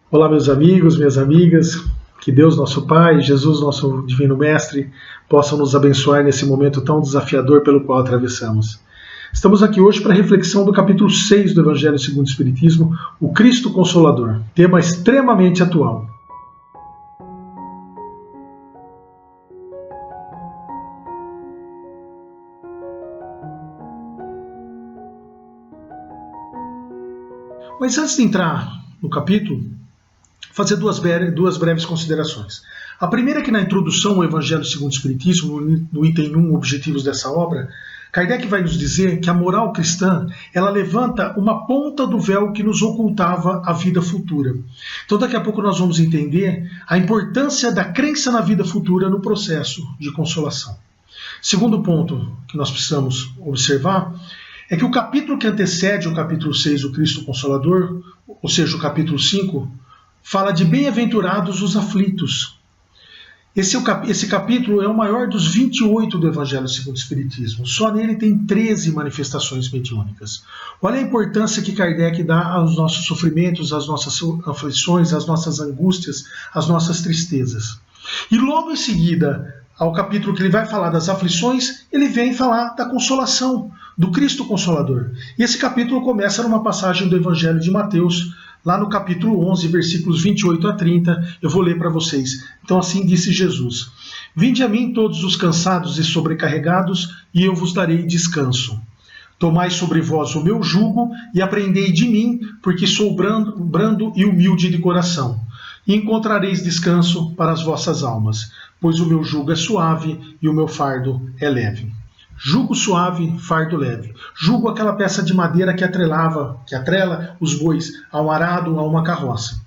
Olá, meus amigos, minhas amigas, que Deus, nosso Pai, Jesus, nosso Divino Mestre, possam nos abençoar nesse momento tão desafiador pelo qual atravessamos. Estamos aqui hoje para a reflexão do capítulo 6 do Evangelho segundo o Espiritismo, o Cristo Consolador, tema extremamente atual. Mas antes de entrar no capítulo, fazer duas breves considerações. A primeira é que na introdução ao Evangelho segundo o Espiritismo, no item 1, Objetivos dessa obra, Kardec vai nos dizer que a moral cristã, ela levanta uma ponta do véu que nos ocultava a vida futura. Então daqui a pouco nós vamos entender a importância da crença na vida futura no processo de consolação. Segundo ponto que nós precisamos observar é que o capítulo que antecede o capítulo 6, o Cristo Consolador, ou seja, o capítulo 5, fala de bem-aventurados os aflitos. Esse capítulo é o maior dos 28 do Evangelho segundo o Espiritismo. Só nele tem 13 manifestações mediúnicas. Olha a importância que Kardec dá aos nossos sofrimentos, às nossas aflições, às nossas angústias, às nossas tristezas. E logo em seguida, ao capítulo que ele vai falar das aflições, ele vem falar da consolação, do Cristo Consolador. E esse capítulo começa numa passagem do Evangelho de Mateus, lá no capítulo 11, versículos 28 a 30, eu vou ler para vocês. Então assim disse Jesus: Vinde a mim todos os cansados e sobrecarregados, e eu vos darei descanso. Tomai sobre vós o meu jugo e aprendei de mim, porque sou brando e humilde de coração. E encontrareis descanso para as vossas almas, pois o meu jugo é suave e o meu fardo é leve. Jugo suave, fardo leve. Jugo, aquela peça de madeira que atrela os bois a um arado, a uma carroça.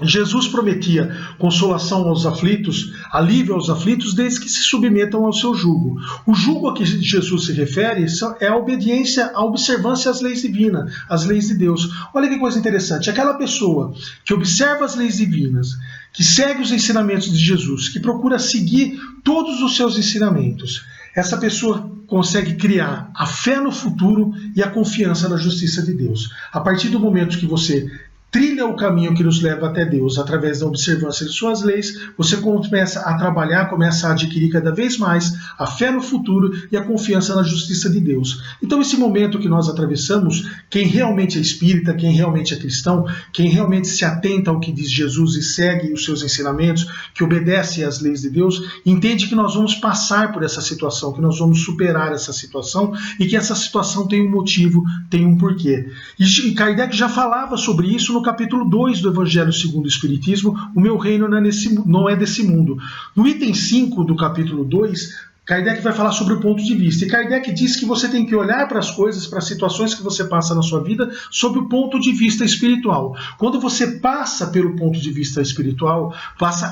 Jesus prometia consolação aos aflitos, alívio aos aflitos, desde que se submetam ao seu jugo. O jugo a que Jesus se refere é a obediência, a observância às leis divinas, às leis de Deus. Olha que coisa interessante, aquela pessoa que observa as leis divinas, que segue os ensinamentos de Jesus, que procura seguir todos os seus ensinamentos, essa pessoa consegue criar a fé no futuro e a confiança na justiça de Deus. A partir do momento que você trilha o caminho que nos leva até Deus através da observância de suas leis, você começa a trabalhar, começa a adquirir cada vez mais a fé no futuro e a confiança na justiça de Deus. Então esse momento que nós atravessamos, quem realmente é espírita, quem realmente é cristão, quem realmente se atenta ao que diz Jesus e segue os seus ensinamentos, que obedece às leis de Deus, entende que nós vamos passar por essa situação, que nós vamos superar essa situação e que essa situação tem um motivo, tem um porquê. E Kardec já falava sobre isso no capítulo 2 do Evangelho segundo o Espiritismo, o meu reino não é desse mundo. No item 5 do capítulo 2, Kardec vai falar sobre o ponto de vista. E Kardec diz que você tem que olhar para as coisas, para as situações que você passa na sua vida, sob o ponto de vista espiritual. Quando você passa pelo ponto de vista espiritual, passa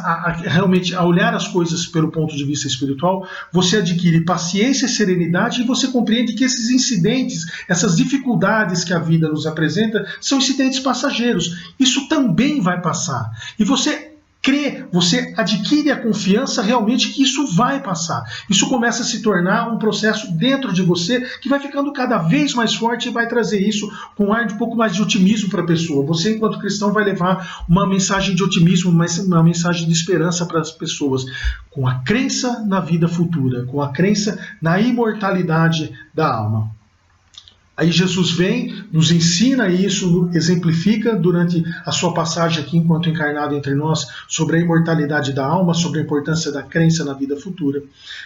realmente a olhar as coisas pelo ponto de vista espiritual, você adquire paciência e serenidade e você compreende que esses incidentes, essas dificuldades que a vida nos apresenta, são incidentes passageiros. Isso também vai passar. E você crê, você adquire a confiança realmente que isso vai passar. Isso começa a se tornar um processo dentro de você que vai ficando cada vez mais forte e vai trazer isso com um ar de um pouco mais de otimismo para a pessoa. Você, enquanto cristão, vai levar uma mensagem de otimismo, uma mensagem de esperança para as pessoas, com a crença na vida futura, com a crença na imortalidade da alma. Aí Jesus vem, nos ensina isso, exemplifica durante a sua passagem aqui enquanto encarnado entre nós sobre a imortalidade da alma, sobre a importância da crença na vida futura.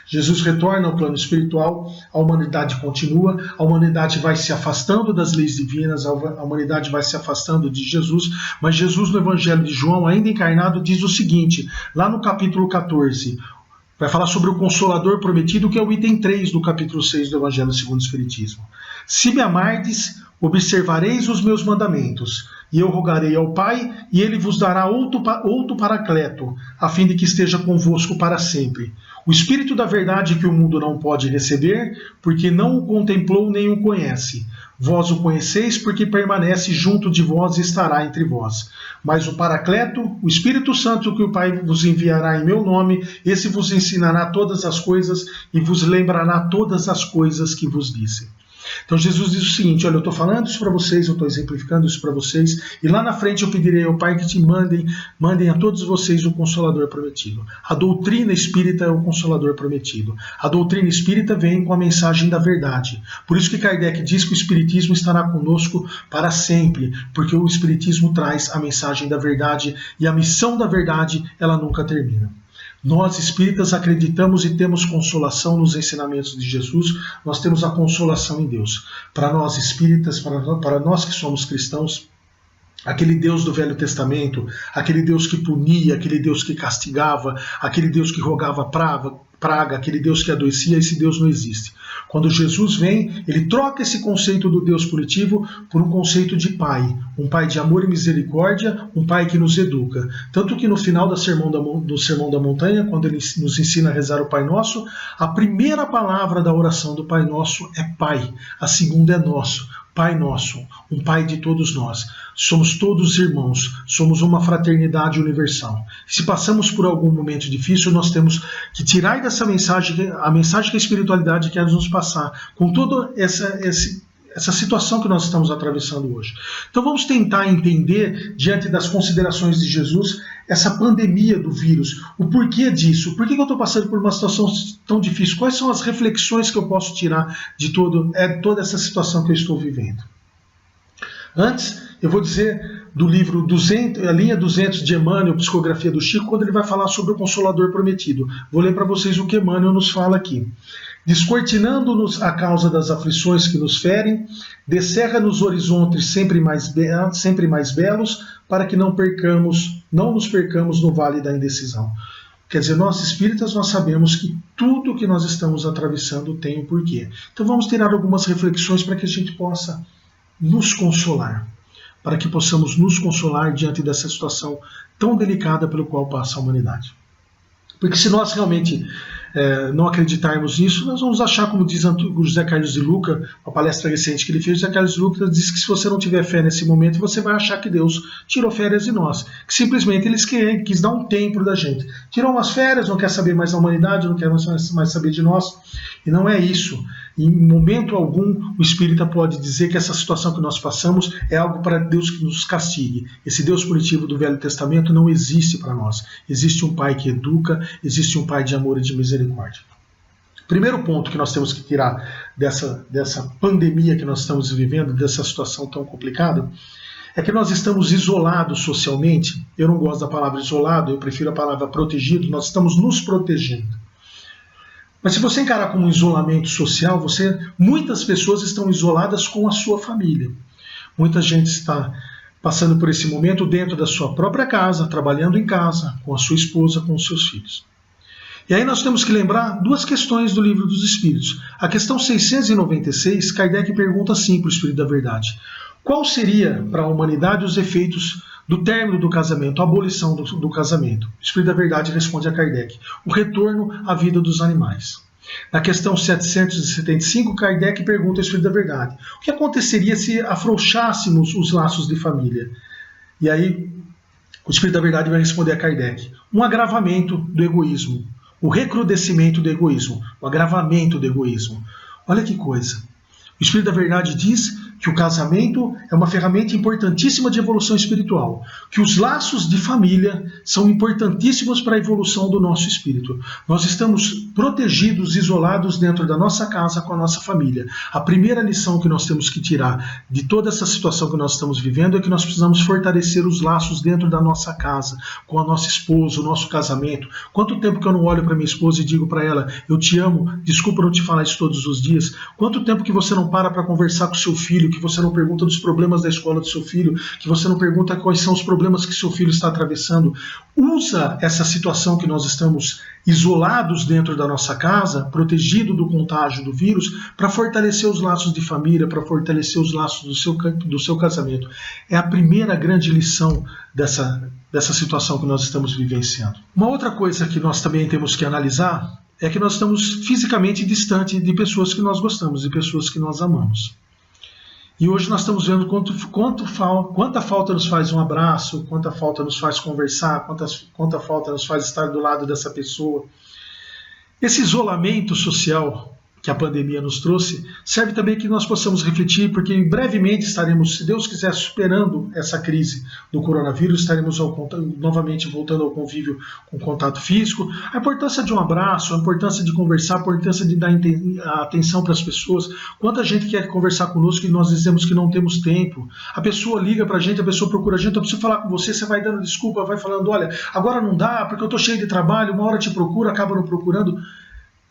Jesus retorna ao plano espiritual, a humanidade continua, a humanidade vai se afastando das leis divinas, a humanidade vai se afastando de Jesus, mas Jesus no Evangelho de João, ainda encarnado, diz o seguinte, lá no capítulo 14, vai falar sobre o Consolador prometido, que é o item 3 do capítulo 6 do Evangelho segundo o Espiritismo. Se me amardes, observareis os meus mandamentos, e eu rogarei ao Pai, e ele vos dará outro Paracleto, a fim de que esteja convosco para sempre. O Espírito da verdade que o mundo não pode receber, porque não o contemplou nem o conhece. Vós o conheceis, porque permanece junto de vós e estará entre vós. Mas o Paracleto, o Espírito Santo que o Pai vos enviará em meu nome, esse vos ensinará todas as coisas e vos lembrará todas as coisas que vos disse. Então Jesus diz o seguinte: olha, eu estou falando isso para vocês, eu estou exemplificando isso para vocês, e lá na frente eu pedirei ao Pai que te mandem a todos vocês o Consolador prometido. A doutrina espírita é o Consolador prometido. A doutrina espírita vem com a mensagem da verdade. Por isso que Kardec diz que o Espiritismo estará conosco para sempre, porque o Espiritismo traz a mensagem da verdade, e a missão da verdade, ela nunca termina. Nós espíritas acreditamos e temos consolação nos ensinamentos de Jesus, nós temos a consolação em Deus. Para nós espíritas, para nós que somos cristãos, aquele Deus do Velho Testamento, aquele Deus que punia, aquele Deus que castigava, aquele Deus que rogava praga, aquele Deus que adoecia, esse Deus não existe. Quando Jesus vem, ele troca esse conceito do Deus punitivo por um conceito de Pai, um Pai de amor e misericórdia, um Pai que nos educa. Tanto que no final do Sermão da Montanha, quando ele nos ensina a rezar o Pai Nosso, a primeira palavra da oração do Pai Nosso é Pai, a segunda é Nosso. Pai Nosso, um Pai de todos nós. Somos todos irmãos, somos uma fraternidade universal. Se passamos por algum momento difícil, nós temos que tirar dessa mensagem, a mensagem que a espiritualidade quer nos passar, com toda essa situação que nós estamos atravessando hoje. Então vamos tentar entender, diante das considerações de Jesus, essa pandemia do vírus, o porquê disso, por que eu estou passando por uma situação tão difícil, quais são as reflexões que eu posso tirar de toda essa situação que eu estou vivendo. Antes, eu vou dizer do livro 200, a linha 200 de Emmanuel, Psicografia do Chico, quando ele vai falar sobre o Consolador Prometido. Vou ler para vocês o que Emmanuel nos fala aqui. Descortinando-nos a causa das aflições que nos ferem, descerra nos horizontes sempre mais belos, para que não nos percamos no vale da indecisão. Quer dizer, nós espíritas, nós sabemos que tudo que nós estamos atravessando tem um porquê. Então vamos tirar algumas reflexões para que a gente possa nos consolar, para que possamos nos consolar diante dessa situação tão delicada pelo qual passa a humanidade. Porque se nós realmente não acreditarmos nisso, nós vamos achar, como diz o José Carlos de Luca, uma palestra recente que ele fez, José Carlos de Luca diz que se você não tiver fé nesse momento, você vai achar que Deus tirou férias de nós, que simplesmente ele quis dar um tempo da gente. Tirou umas férias, não quer saber mais da humanidade, não quer mais saber de nós, e não é isso. Em momento algum, o espírita pode dizer que essa situação que nós passamos é algo para Deus que nos castigue. Esse Deus punitivo do Velho Testamento não existe para nós. Existe um Pai que educa, existe um Pai de amor e de misericórdia. Primeiro ponto que nós temos que tirar dessa pandemia que nós estamos vivendo, dessa situação tão complicada, é que nós estamos isolados socialmente. Eu não gosto da palavra isolado, eu prefiro a palavra protegido. Nós estamos nos protegendo. Mas se você encarar como um isolamento social, muitas pessoas estão isoladas com a sua família. Muita gente está passando por esse momento dentro da sua própria casa, trabalhando em casa, com a sua esposa, com os seus filhos. E aí nós temos que lembrar duas questões do Livro dos Espíritos. A questão 696, Kardec pergunta assim para o Espírito da Verdade: qual seria para a humanidade os efeitos do término do casamento, a abolição do casamento? O Espírito da Verdade responde a Kardec: o retorno à vida dos animais. Na questão 775, Kardec pergunta ao Espírito da Verdade: o que aconteceria se afrouxássemos os laços de família? E aí o Espírito da Verdade vai responder a Kardec: um agravamento do egoísmo, o recrudescimento do egoísmo, o agravamento do egoísmo. Olha que coisa. O Espírito da Verdade diz que o casamento é uma ferramenta importantíssima de evolução espiritual, que os laços de família são importantíssimos para a evolução do nosso espírito. Nós estamos protegidos, isolados dentro da nossa casa com a nossa família. A primeira lição que nós temos que tirar de toda essa situação que nós estamos vivendo é que nós precisamos fortalecer os laços dentro da nossa casa, com a nossa esposa, o nosso casamento. Quanto tempo que eu não olho para minha esposa e digo para ela: eu te amo, desculpa não te falar isso todos os dias? Quanto tempo que você não para conversar com seu filho, que você não pergunta dos problemas da escola do seu filho, que você não pergunta quais são os problemas que seu filho está atravessando? Usa essa situação que nós estamos isolados dentro da nossa casa, protegido do contágio do vírus, para fortalecer os laços de família, para fortalecer os laços do seu casamento. É a primeira grande lição dessa situação que nós estamos vivenciando. Uma outra coisa que nós também temos que analisar é que nós estamos fisicamente distante de pessoas que nós gostamos, de pessoas que nós amamos. E hoje nós estamos vendo quanta falta nos faz um abraço, quanta falta nos faz conversar, quanta falta nos faz estar do lado dessa pessoa. Esse isolamento social que a pandemia nos trouxe, serve também que nós possamos refletir, porque brevemente estaremos, se Deus quiser, superando essa crise do coronavírus, estaremos novamente voltando ao convívio com contato físico. A importância de um abraço, a importância de conversar, a importância de dar atenção para as pessoas. Quanta gente quer conversar conosco e nós dizemos que não temos tempo. A pessoa liga para a gente, a pessoa procura a gente, eu preciso falar com você, você vai dando desculpa, vai falando, olha, agora não dá, porque eu estou cheio de trabalho, uma hora te procura, acaba não procurando.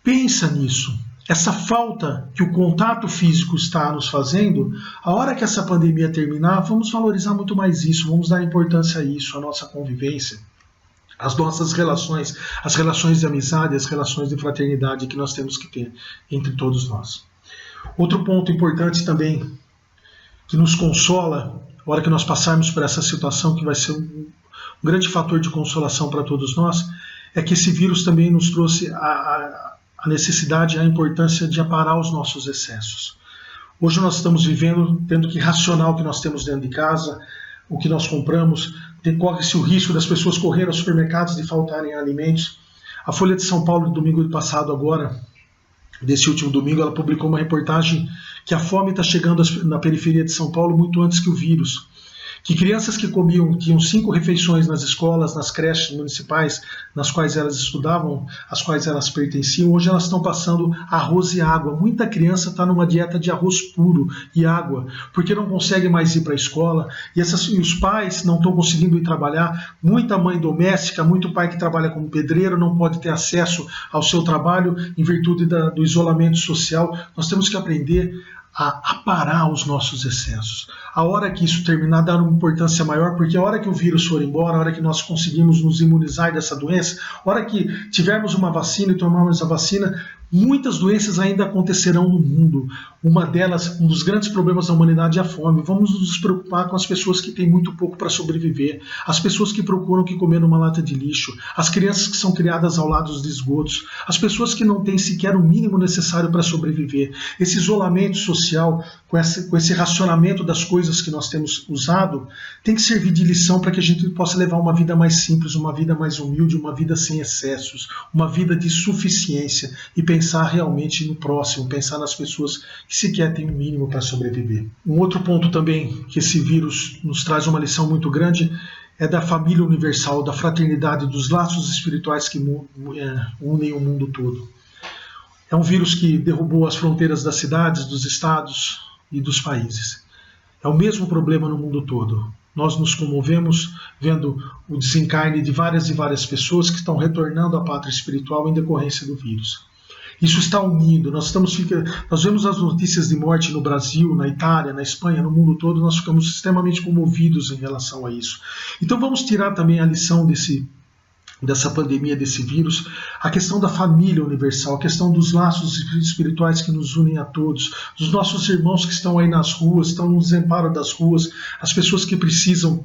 Pensa nisso. Essa falta que o contato físico está nos fazendo, a hora que essa pandemia terminar, vamos valorizar muito mais isso, vamos dar importância a isso, a nossa convivência, as nossas relações, as relações de amizade, as relações de fraternidade que nós temos que ter entre todos nós. Outro ponto importante também, que nos consola, a hora que nós passarmos por essa situação, que vai ser um grande fator de consolação para todos nós, é que esse vírus também nos trouxe a necessidade e a importância de aparar os nossos excessos. Hoje nós estamos vivendo tendo que racionar o que nós temos dentro de casa, o que nós compramos, corre-se o risco das pessoas correrem aos supermercados de faltarem alimentos. A Folha de São Paulo, domingo passado agora, desse último domingo, ela publicou uma reportagem que a fome está chegando na periferia de São Paulo muito antes que o vírus. Que crianças que tinham 5 refeições nas escolas, nas creches municipais, nas quais elas estudavam, às quais elas pertenciam, hoje elas estão passando arroz e água. Muita criança está numa dieta de arroz puro e água, porque não consegue mais ir para a escola, e os pais não estão conseguindo ir trabalhar. Muita mãe doméstica, muito pai que trabalha como pedreiro não pode ter acesso ao seu trabalho em virtude do isolamento social. Nós temos que aprender a aparar os nossos excessos. A hora que isso terminar, dar uma importância maior, porque a hora que o vírus for embora, a hora que nós conseguimos nos imunizar dessa doença, a hora que tivermos uma vacina e tomarmos a vacina, muitas doenças ainda acontecerão no mundo. Uma delas, um dos grandes problemas da humanidade é a fome. Vamos nos preocupar com as pessoas que têm muito pouco para sobreviver, as pessoas que procuram que comer numa lata de lixo, as crianças que são criadas ao lado dos esgotos, as pessoas que não têm sequer o mínimo necessário para sobreviver. Esse isolamento social, com esse racionamento das coisas que nós temos usado, tem que servir de lição para que a gente possa levar uma vida mais simples, uma vida mais humilde, uma vida sem excessos, uma vida de suficiência e pensar realmente no próximo, pensar nas pessoas que sequer têm o mínimo para sobreviver. Um outro ponto também que esse vírus nos traz uma lição muito grande é da família universal, da fraternidade, dos laços espirituais que unem o mundo todo. É um vírus que derrubou as fronteiras das cidades, dos estados e dos países. É o mesmo problema no mundo todo. Nós nos comovemos vendo o desencarne de várias e várias pessoas que estão retornando à pátria espiritual em decorrência do vírus. Isso está unindo, nós vemos as notícias de morte no Brasil, na Itália, na Espanha, no mundo todo, nós ficamos extremamente comovidos em relação a isso. Então vamos tirar também a lição dessa pandemia, desse vírus, a questão da família universal, a questão dos laços espirituais que nos unem a todos, dos nossos irmãos que estão aí nas ruas, estão no desamparo das ruas, as pessoas que precisam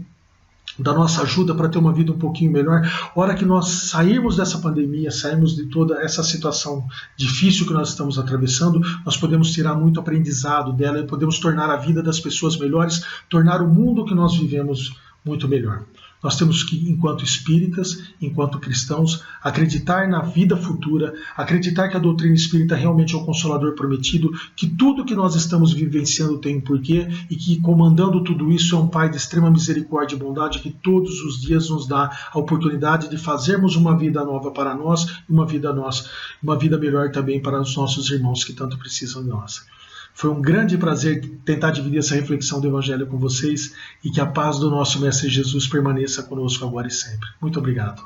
da nossa ajuda para ter uma vida um pouquinho melhor. A hora que nós sairmos dessa pandemia, sairmos de toda essa situação difícil que nós estamos atravessando, nós podemos tirar muito aprendizado dela e podemos tornar a vida das pessoas melhores, tornar o mundo que nós vivemos muito melhor. Nós temos que, enquanto espíritas, enquanto cristãos, acreditar na vida futura, acreditar que a doutrina espírita realmente é o consolador prometido, que tudo que nós estamos vivenciando tem um porquê e que, comandando tudo isso, é um Pai de extrema misericórdia e bondade que todos os dias nos dá a oportunidade de fazermos uma vida nova para nós e uma vida melhor também para os nossos irmãos que tanto precisam de nós. Foi um grande prazer tentar dividir essa reflexão do Evangelho com vocês e que a paz do nosso Mestre Jesus permaneça conosco agora e sempre. Muito obrigado.